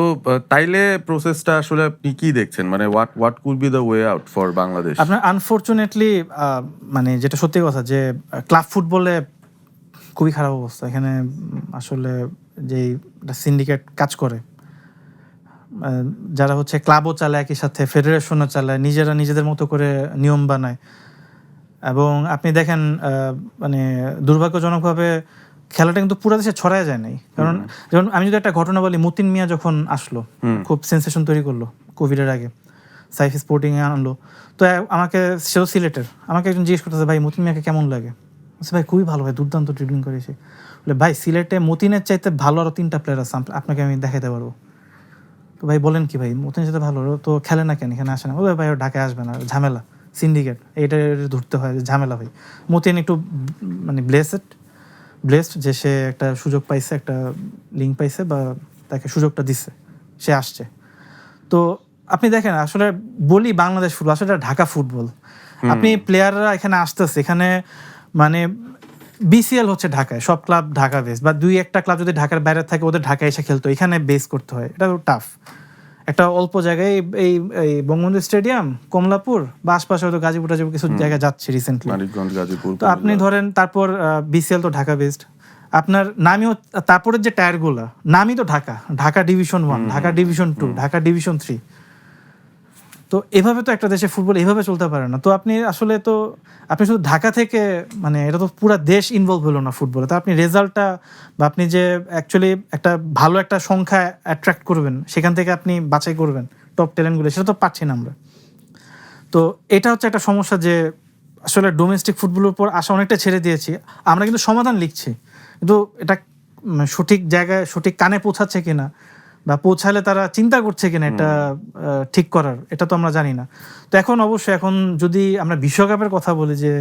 তাইলে প্রসেসটা আসলে আপনি কি দেখছেন, মানে what could be the way out for Bangladesh? আপনার আনফরচুনেটলি মানে যেটা সত্যি কথা যে ক্লাব ফুটবলে খুবই খারাপ অবস্থা এখানে। আসলে যেই সিন্ডিকেট কাজ করে, যারা হচ্ছে ক্লাবও চালায়, একই সাথে ফেডারেশনও চালায়, নিজেরা নিজেদের মতো করে নিয়ম বানায়। এবং আপনি দেখেন মানে দুর্ভাগ্যজনকভাবে খেলাটা কিন্তু পুরো দেশে ছড়ায় যায় নাই। কারণ যেমন আমি যদি একটা ঘটনা বলি, মতিন মিয়া যখন আসলো, খুব সেন্সেশন তৈরি করলো কোভিডের আগে, সাইফ স্পোর্টিংয়ে আনলো। তো আমাকে, সেও সিলেটের, আমাকে একজন জিজ্ঞেস করতেছে, ভাই মতিন মিয়াকে কেমন লাগে? ভাই খুবই ভালো, ভাই দুর্দান্ত ড্রিবলিং করেছে। বলে ভাই সিলেটে মতিনের চাইতে ভালো আরও 3টা প্লেয়ার আছে, আপনাকে আমি দেখাতে পারবো। তো ভাই বলেন কি ভাই, মতিনের সাথে ভালো, তো খেলে না কেন, এখানে আসে না? ও ভাই ও ঢাকায় আসবে না, ঝামেলা, সিন্ডিকেট, এইটা ধরতে হয়, ঝামেলা। ভাই মতিন একটু মানে ব্লেসড যে সে একটা সুযোগ পাইছে, একটা লিঙ্ক পাইছে, বা তাকে সুযোগটা দিচ্ছে, সে আসছে। তো আপনি দেখেন আসলে বলি বাংলাদেশ ফুটবল, আসলে ঢাকা ফুটবল, আপনি প্লেয়াররা এখানে আসতেছে, এখানে মানে বিসিএল হচ্ছে ঢাকায়, সব ক্লাব ঢাকা বেস, বা 2-1টা ক্লাব যদি ঢাকার বাইরে থাকে ওদের ঢাকায় এসে খেলতো, এখানে বেস করতে হয়, এটা টাফ। একটা অল্প জায়গায় এই বঙ্গবন্ধু স্টেডিয়াম, কমলাপুর বা আশপাশে হয়তো গাজীপুর টাজীপুর কিছু জায়গায় যাচ্ছে রিসেন্টলি। তো আপনি ধরেন তারপর বিসিএল তো ঢাকা বেসড, আপনার নামিও তারপরের যে টায়ারগুলো নামই তো Dhaka division 1, Dhaka division 2, Dhaka division 3। তো এভাবে তো একটা দেশে ফুটবল এভাবে চলতে পারে না। তো আপনি আসলে তো আপনি শুধু ঢাকা থেকে, মানে এটা তো পুরো দেশ ইনভলভ হলো না ফুটবলে। তো আপনি রেজাল্টটা বা আপনি যে অ্যাকচুয়ালি একটা ভালো একটা সংখ্যা অ্যাট্রাক্ট করবেন, সেখান থেকে আপনি বাছাই করবেন টপ ট্যালেন্টগুলো, সেটা তো পাচ্ছি না আমরা। তো এটা হচ্ছে একটা সমস্যা, যে আসলে ডোমেস্টিক ফুটবলের উপর আশা অনেকটা ছেড়ে দিয়েছি। আমরা কিন্তু সমাধান লিখছি, কিন্তু এটা সঠিক জায়গায় সঠিক কানে পৌঁছাচ্ছে কিনা, বা পৌঁছালে তারা চিন্তা করছে কিনা এটা ঠিক করার, এটা তো আমরা জানি না। তো এখন অবশ্যই, এখন যদি আমরা বিশ্বকাপের কথা বলি, যে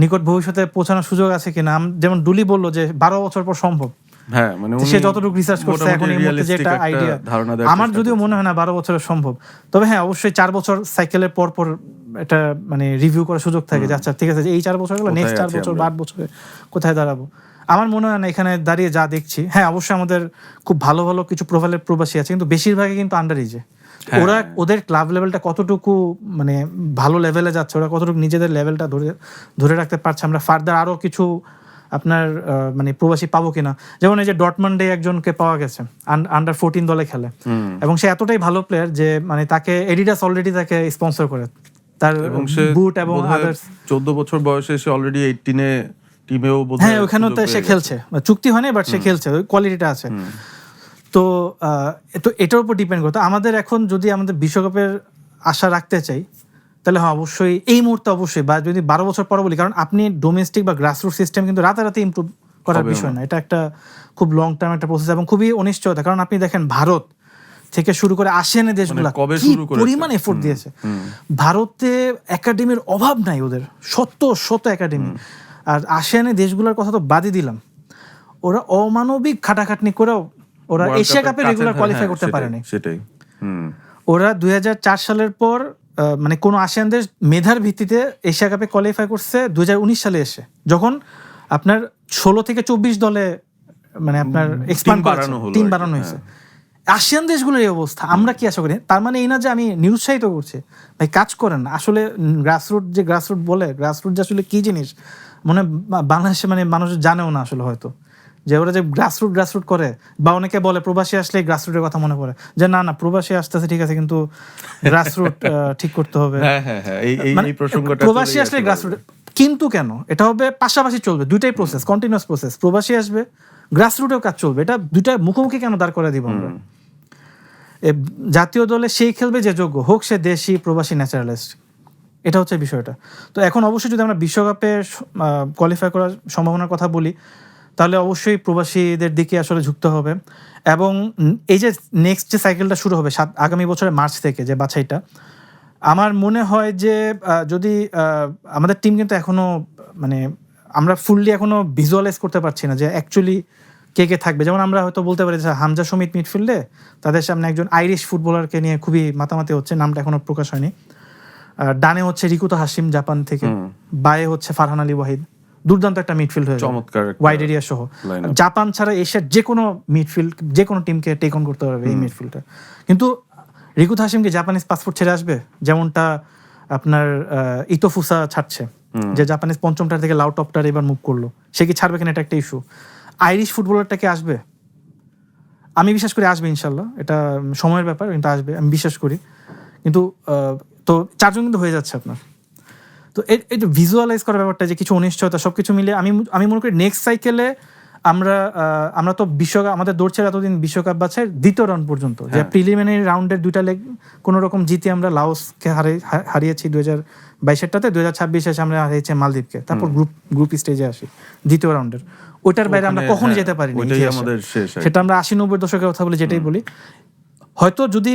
নিকট ভবিষ্যতে পৌঁছানোর সুযোগ আছে কিনা, যেমন ডুলি বললো যে 12 বছর পর সম্ভব। হ্যাঁ, মানে সে যতটুকু রিসার্চ করছে এখন এই মুহূর্তে যে একটা আইডিয়া, আমার যদিও মনে হয় না 12 বছরের সম্ভব। তবে হ্যাঁ, অবশ্যই 4 বছর সাইকেলের পর পর এটা মানে রিভিউ করার সুযোগ থাকে, যে আচ্ছা ঠিক আছে, এই 4 বছর গেল, নেক্সট 4 বছর 8 বছরে কোথায় দাঁড়াবো। আমার মনে হয় না এখানে দাঁড়িয়ে যা দেখছি, হ্যাঁ অবশ্যই আমাদের খুব ভালো ভালো কিছু প্রোফাইলের প্রবাসী আছে, কিন্তু বেশিরভাগই কিন্তু আন্ডার এজে। ওরা ওদের ক্লাব লেভেলটা কতটুকু মানে ভালো লেভেলে যাচ্ছে, ওরা কতটুকু নিজেদের লেভেলটা ধরে রাখতে পারছে, আমরা ফার্দার আরো কিছু আপনার মানে প্রবাসী পাবো কিনা। যেমন এই যে ডটমন্ডে একজনকে পাওয়া গেছে, আন্ডার 14 দলে খেলে, এবং সে এতটাই ভালো প্লেয়ার যে মানে তাকে এডিডাস অলরেডি তাকে স্পন্সর করে, তার বুট এবং আদার্স। 14 বছর বয়সে সে অলরেডি 18-এ টিমেও বোধহয়, হ্যাঁ ওখানেও তো সে খেলছে, চুক্তি হয়নি বাট সে খেলছে, ওই কোয়ালিটিটা আছে। তো এটার উপর ডিপেন্ড করতো আমাদের। এখন যদি আমাদের বিশ্বকাপের আশা রাখতে চাই, তাহলে হ্যাঁ অবশ্যই এই মুহূর্তে অবশ্যই, বা যদি 12 বছর পরে বলি, কারণ আপনি ডোমেস্টিক বা গ্রাসরুট সিস্টেম কিন্তু রাতারাতি ইমপ্রুভ করার বিষয় না, এটা একটা খুব লং টার্ম একটা প্রসেস এবং খুবই অনিশ্চয়তা। কারণ আপনি দেখেন ভারত থেকে শুরু করে আসিয়ানের দেশগুলো কবে কি শুরু করেছে? পরিমাণ এফোর্ট দিয়েছে। ভারতে একাডেমির অভাব নাই, ওদের শত একাডেমি। আর আসিয়ানের দেশগুলোর কথা তো বাদই দিলাম, ওরা অমানবিক খাটাখাটনি করেও ওরা এশিয়া কাপে রেগুলার কোয়ালিফাই করতে পারেনি। সেটাই ওরা 2004 সালের পর মানে কোনো আসিয়ান দেশ মেধার ভিত্তিতে এশিয়া কাপে কোয়ালিফাই করছে 2019 সালে এসে, যখন আপনার 16 থেকে 24 দলে মানে আপনার এক্সপান্ড বাড়ানো হলো, টিম বাড়ানো হয়েছে। আসিয়ান দেশগুলোর এই অবস্থা, আমরা কি আশা করি? তার মানে এই না যে আমি নিরুৎসাহিত করছি, ভাই কাজ করেন আসলে। গ্রাসরুট বলে, গ্রাসরুট যে আসলে কি জিনিস মনে বাংলাদেশে মানে মানুষ জানেও না আসলে, হয়তো যে ওরা যে গ্রাসরুট করে, বা অনেকে বলে প্রবাসী আসলে গ্রাসরুটের কথা মনে পড়ে, যে না প্রবাসী আসতেছে ঠিক আছে, কিন্তু গ্রাসরুট ঠিক করতে হবে। মানে প্রবাসী আসলে গ্রাসরুট, কিন্তু কেন? এটা হবে পাশাপাশি চলবে, দুইটাই প্রসেস, কন্টিনিউয়াস প্রসেস। প্রবাসী আসবে, গ্রাসরুটেও কাজ চলবে, এটা দুইটা মুখোমুখি কেন দাঁড় করে দিব আমরা? জাতীয় দলে সেই খেলবে যে যোগ্য, হোক সে দেশি প্রবাসী ন্যাচারালিস্ট, এটা হচ্ছে বিষয়টা। তো এখন অবশ্যই যদি আমরা বিশ্বকাপে কোয়ালিফাই করার সম্ভাবনার কথা বলি, তাহলে অবশ্যই প্রবাসীদের দিকে আসলে ঝুঁকতে হবে। এবং এই যে নেক্সট যে সাইকেলটা শুরু হবে আগামী বছরের মার্চ থেকে, যে বাছাইটা, আমার মনে হয় যে যদি আমাদের টিম কিন্তু এখনো মানে আমরা ফুললি এখনো ভিজুয়ালাইজ করতে পারছি না যে অ্যাকচুয়ালি কে কে থাকবে। যেমন আমরা হয়তো বলতে পারি যে হামজা সমিত মিডফিল্ডে, তাদের সামনে একজন আইরিশ ফুটবলারকে নিয়ে খুবই মাতামাতি হচ্ছে, নামটা এখনো প্রকাশ হয়নি। ডানে হচ্ছে রিকুতো হাশিম জাপান থেকে, বায়ে হচ্ছে ফারহান আলী ওয়াহিদ। দুর্দান্ত একটা মিডফিল্ড হয়ে চমৎকার ওয়াইড এরিয়া সহ। জাপান ছাড়া এশিয়ার যে কোনো মিডফিল্ড, যে কোনো টিমকে টেক অন করতে পারবে এই মিডফিল্ডটা। কিন্তু রিকুতো হাশিমকে জাপানিজ পাসপোর্ট ছেড়ে আসবে, যেমনটা আপনার ইতোফুসা ছাড়ছে, যে জাপানিজ পঞ্চমটার থেকে লাউ টপটার এবার মুভ করলো, সে কি ছাড়বে কিনা এটা একটা ইস্যু। আইরিশ ফুটবলারটাকে আসবে, আমি বিশ্বাস করি আসবে ইনশাল্লাহ, এটা সময়ের ব্যাপার, কিন্তু আসবে আমি বিশ্বাস করি। কিন্তু তো 4 জন কিন্তু হয়ে যাচ্ছে আপনার। তো এটা ভিজুয়ালাইজ করার ব্যাপারটা যে কিছু অনিশ্চয়তা সবকিছু মিলে আমি মনে করি নেক্সট সাইকেলে আমরা তো বিশ্বকাপ, আমাদের দৌড় ছিল এতদিন বিশ্বকাপ বাছাই দ্বিতীয় রাউন্ড পর্যন্ত, যে প্রিলিমিনারি রাউন্ডের 2টা লেগ কোনো রকম জিতে আমরা লাওসকে হারিয়েছি 2022-টাতে, 2026 এসে আমরা হারিয়েছি মালদ্বীপকে, তারপর গ্রুপ স্টেজে আসি দ্বিতীয় রাউন্ডের। ওইটার বাইরে আমরা কখনো যেতে পারিনি, সেটা আমরা 80-90 দশকের কথা বলি, যেটাই বলি। হয়তো যদি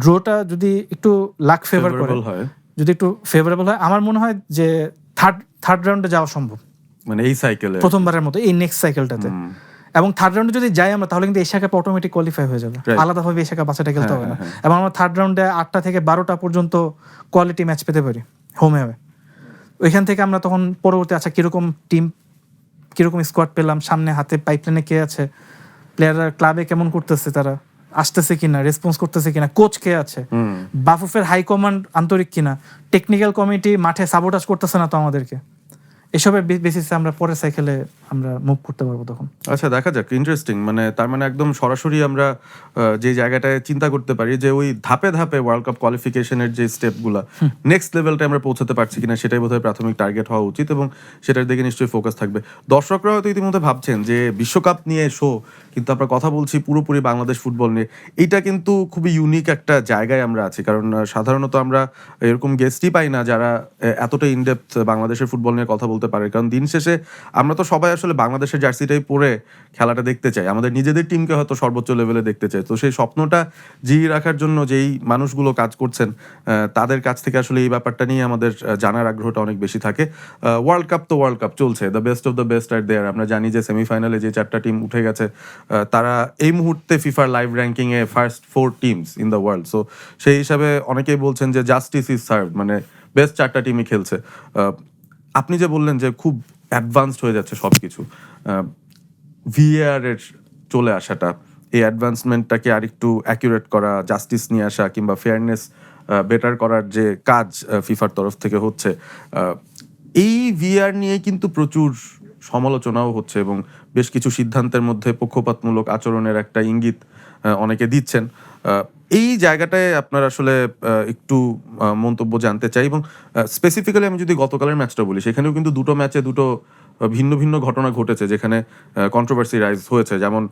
ড্রটা যদি একটু লাক ফেভার করে, যদি একটু ফেভারেবল হয়, আমার মনে হয় যে থার্ড রাউন্ডে যাওয়া সম্ভব, মানে এই সাইকেলে প্রথমবারের মতো এই নেক্সট সাইকেলটাতে। এবং থার্ড রাউন্ডে যদি যাই আমরা, তাহলে কিন্তু এশিয়া কাপে অটোমেটিক কোয়ালিফাই হয়ে যাবে, আলাদাভাবে এশিয়া কাপ বাছাইটা খেলতে হবে না। এবং আমরা থার্ড রাউন্ডে 8টা থেকে 12টা পর্যন্ত কোয়ালিটি ম্যাচ পেতে পারি হোমে। ওইখান থেকে আমরা তখন পরবর্তী আচ্ছা কিরকম টিম, কিরকম স্কোয়াড পেলাম, সামনে হাতে পাইপলাইনে কে আছে, প্লেয়াররা ক্লাবে কেমন করতেছে, তারা আসতেছে কিনা, রেসপন্স করতেছে কিনা, কোচ কে আছে, বাফুফের হাই কমান্ড আন্তরিক কিনা, টেকনিক্যাল কমিটি মাঠে সাবোটাজ করতেছে না তো আমাদেরকে, এসবের বেসিসে আমরা পরের সাইকেলে আমরা মুভ করতে পারবো তখন। আচ্ছা দেখা যাক, ইন্টারেস্টিং। মানে তার মানে একদম সরাসরি আমরা যে জায়গাটায় চিন্তা করতে পারি যে ওই ধাপে ধাপে ওয়ার্ল্ড কাপ কোয়ালিফিকেশনের যে স্টেপগুলো, নেক্সট লেভেলটা আমরা পৌঁছাতে পারছি কিনা সেটাই বোধহয় প্রাথমিক টার্গেট হওয়া উচিত, এবং সেটার দিকে নিশ্চয়ই ফোকাস থাকবে। দর্শকরা হয়তো ইতিমধ্যে ভাবছেন যে বিশ্বকাপ নিয়ে শো, কিন্তু আমরা কথা বলছি পুরোপুরি বাংলাদেশ ফুটবল নিয়ে। এইটা কিন্তু খুবই ইউনিক একটা জায়গায় আমরা আছি, কারণ সাধারণত আমরা এরকম গেস্টই পাই না যারা এতটা ইনডেপথ বাংলাদেশের ফুটবল নিয়ে কথা বলতে পারে। কারণ দিন শেষে আমরা তো সবাই আসলে বাংলাদেশের জার্সিটাই পরে খেলাটা দেখতে চাই, আমাদের নিজেদের টিমকে হয়তো সর্বোচ্চ লেভেলে দেখতে চাই। তো সেই স্বপ্নটা জিয়ে রাখার জন্য যেই মানুষগুলো কাজ করছেন, তাদের কাছ থেকে আসলে এই ব্যাপারটা নিয়ে আমাদের জানার আগ্রহটা অনেক বেশি থাকে। ওয়ার্ল্ড কাপ তো ওয়ার্ল্ড কাপ চলছে, the best of the best are there. আমরা জানি যে সেমিফাইনালে যে 4টা টিম উঠে গেছে, তারা এই মুহূর্তে ফিফার লাইভ র্যাঙ্কিংয়ে first 4 teams in the world. So সেই হিসাবে অনেকেই বলছেন যে জাস্টিস ইজ সার্ভড, মানে বেস্ট 4টা টিমই খেলছে। আপনি যে বললেন যে খুব অ্যাডভান্সড হয়ে যাচ্ছে সব কিছু, ভিএআর এর চলে আসাটা, এই অ্যাডভান্সমেন্টটাকে আরেকটু অ্যাকুরেট করা, জাস্টিস নিয়ে আসা কিংবা ফেয়ারনেস বেটার করার যে কাজ ফিফার তরফ থেকে হচ্ছে, এই ভিআর নিয়ে কিন্তু প্রচুর সমালোচনাও হচ্ছে, এবং বেশ কিছু সিদ্ধান্তের মধ্যে পক্ষপাতমূলক আচরণের একটা ইঙ্গিত অনেকে দিচ্ছেন। এই জায়গাটায় আপনার আসলে একটু মন্তব্য জানতে চাই, এবং স্পেসিফিক্যালি আমি যদি গতকালের ম্যাচটা বলি, সেখানেও কিন্তু দুটো ম্যাচে দুটো ভিন্ন ভিন্ন ঘটনা ঘটেছে যেখানে কন্ট্রোভার্সি রাইজ হয়েছে। যেমন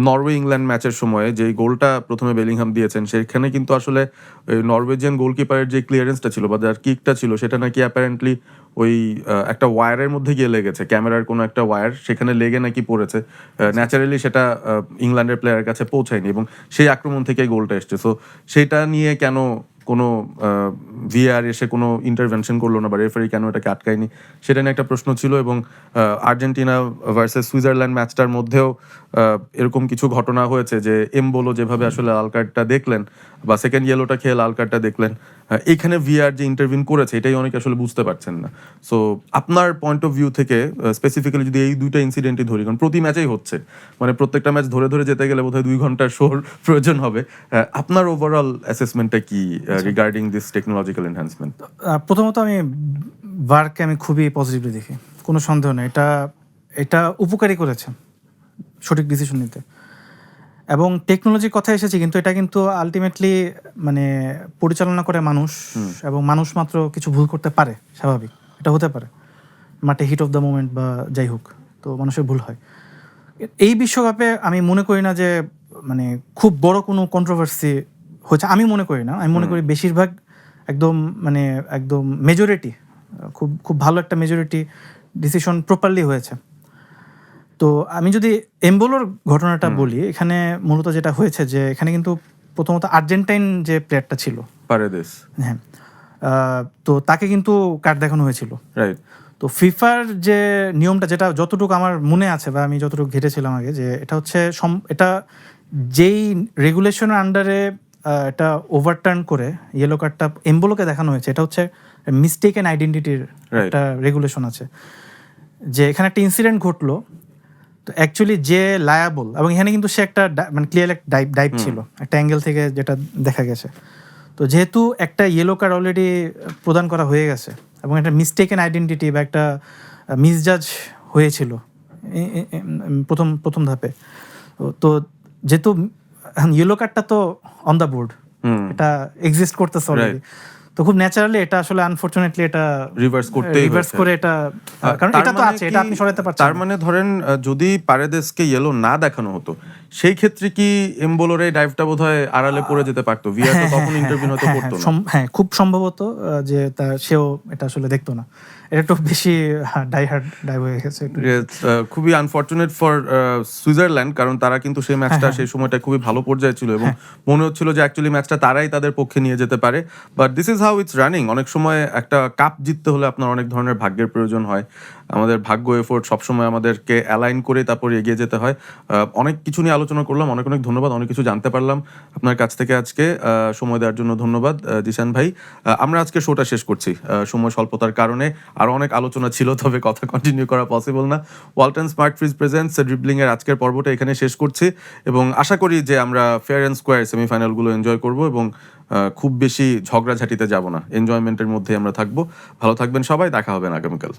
নরওয়ে ইংল্যান্ড ম্যাচের সময় যেই গোলটা প্রথমে বেলিংহাম দিয়েছেন, সেখানে কিন্তু আসলে নরওয়েজিয়ান গোলকিপারের যে ক্লিয়ারেন্সটা ছিল বা যার কিকটা ছিল, সেটা নাকি অ্যাপারেন্টলি ওই একটা ওয়্যারের মধ্যে গিয়ে লেগেছে, ক্যামেরার কোনো একটা ওয়্যার সেখানে লেগে নাকি পড়েছে। ন্যাচারালি সেটা ইংল্যান্ডের প্লেয়ারের কাছে পৌঁছায়নি এবং সেই আক্রমণ থেকে গোলটা এসছে। সো সেটা নিয়ে কেন কোনো ভিআর এসে কোনো ইন্টারভেনশন করলো না বা রেফারি কেন এটাকে আটকায়নি, সেটা নিয়ে একটা প্রশ্ন ছিল। এবং আর্জেন্টিনা ভার্সেস সুইজারল্যান্ড ম্যাচটার মধ্যেও এরকম কিছু ঘটনা হয়েছে যে এমবোলো যেভাবে আসলে লাল কার্ডটা দেখলেন বা সেকেন্ড ইয়েলোটা খেয়ে লাল কার্ডটা দেখলেন, এইখানে ভিআর যে ইন্টারভিন করেছে এটাই অনেকে আসলে বুঝতে পারছেন না। সো আপনার পয়েন্ট অফ ভিউ থেকে স্পেসিফিক্যালি যদি এই দুইটা ইনসিডেন্টই ধরি, কারণ প্রতি ম্যাচেই হচ্ছে, মানে প্রত্যেকটা ম্যাচ ধরে ধরে যেতে গেলে বোধহয় 2 ঘন্টার শোর প্রয়োজন হবে। আপনার ওভারঅল অ্যাসেসমেন্টটা কি রিগার্ডিং দিস টেকনোলজিক্যাল এনহ্যান্সমেন্ট? প্রথমত আমি ভারকে আমি খুবই পজিটিভলি দেখি, কোনো সন্দেহ নেই। এটা এটা উপকারী করেছে সঠিক ডিসিশন নিতে। এবং টেকনোলজির কথা এসেছে, কিন্তু এটা কিন্তু আলটিমেটলি মানে পরিচালনা করে মানুষ, এবং মানুষ মাত্র কিছু ভুল করতে পারে, স্বাভাবিক, এটা হতে পারে মাঠে হিট অফ দ্য মোমেন্ট বা যাই হোক, তো মানুষের ভুল হয়। এই বিশ্বকাপে আমি মনে করি না যে মানে খুব বড় কোনো কন্ট্রোভার্সি হয়েছে, আমি মনে করি না। আমি মনে করি বেশিরভাগ একদম মানে একদম মেজরিটি, খুব খুব ভালো একটা মেজরিটি ডিসিশন প্রপারলি হয়েছে। তো আমি যদি এমবোলোর ঘটনাটা বলি, এখানে মূলত যেটা হয়েছে যে এখানে কিন্তু প্রথমত আর্জেন্টাইন যে প্লেয়ারটা ছিল পারেদেস, হ্যাঁ, তো তাকে কিন্তু কার্ড দেখানো হয়েছিল, রাইট। তো ফিফার যে নিয়মটা, যেটা যতটুকু আমার মনে আছে বা আমি যতটুকু ঘেটেছিলাম আগে, যে এটা হচ্ছে এটা যেই রেগুলেশনের আন্ডারে এটা ওভারটার্ন করে ইয়েলো কার্ডটা এমবোলোকে দেখানো হয়েছে, এটা হচ্ছে মিস্টেকেন আইডেন্টিটির একটা রেগুলেশন আছে। যে এখানে একটা ইনসিডেন্ট ঘটলো, তো অ্যাকচুয়ালি যে লায়াবল, এবং এখানে কিন্তু সে একটা মানে ক্লিয়ার একটা ডাইভ ছিল একটা অ্যাঙ্গেল থেকে যেটা দেখা গেছে। তো যেহেতু একটা ইয়েলো কার্ড অলরেডি প্রদান করা হয়ে গেছে এবং একটা মিস্টেকেন আইডেন্টিটি বা একটা মিসজাজ হয়েছিল প্রথম ধাপে, তো যেহেতু ইয়েলো কার্ডটা তো অন দ্য বোর্ড, এটা এক্সিস্ট করতেছে অলরেডি, তো খুব ন্যাচারালি এটা আসলে আনফরচুনেটলি এটা রিভার্স করে এটা, কারণ এটা তো আছে, এটা আপনি সরাতে পারছেন। তার মানে ধরেন যদি পারেদেসকে ইয়েলো না দেখানো হতো, সেই ক্ষেত্রে কি এমবোলোর এই ডাইভটা বোধহয় আড়ালে পড়ে যেতে পারতো, ভিআর তো তখন ইন্টারভিউ হতে করতো না। হ্যাঁ, খুব সম্ভবত যে সেও এটা আসলে দেখতো না। এটা একটু বেশি ডাইভ হয়ে গেছে। খুবই আনফরচুনেট ফর সুইজারল্যান্ড, কারণ তারা কিন্তু সেই ম্যাচটা সেই সময়টা খুবই ভালো পর্যায়ে ছিল এবং মনে হচ্ছিল যে অ্যাকচুয়ালি ম্যাচটা তারাই তাদের পক্ষে নিয়ে যেতে পারে। But this is how it's running. অনেক সময় একটা কাপ জিততে হলে আপনার অনেক ধরনের ভাগ্যের প্রয়োজন হয়। আমাদের ভাগ্য এফোর্ট সবসময় আমাদেরকে অ্যালাইন করে তারপর এগিয়ে যেতে হয়। অনেক কিছু নিয়ে আলোচনা করলাম, অনেক অনেক ধন্যবাদ, অনেক কিছু জানতে পারলাম আপনার কাছ থেকে আজকে। সময় দেওয়ার জন্য ধন্যবাদ জিশান ভাই। আমরা আজকে শোটা শেষ করছি সময় স্বল্পতার কারণে। আরও অনেক আলোচনা ছিল, তবে কথা কন্টিনিউ করা পসিবল না। Walton smart fridge presents dribbling এর আজকের পর্বটা এখানে শেষ করছি এবং আশা করি যে আমরা ফেয়ার অ্যান্ড স্কোয়ার সেমিফাইনালগুলো এনজয় করব এবং খুব বেশি ঝগড়াঝাটিতে যাব না, এনজয়মেন্টের মধ্যে আমরা থাকবো। ভালো থাকবেন সবাই, দেখা হবে না আগামীকাল।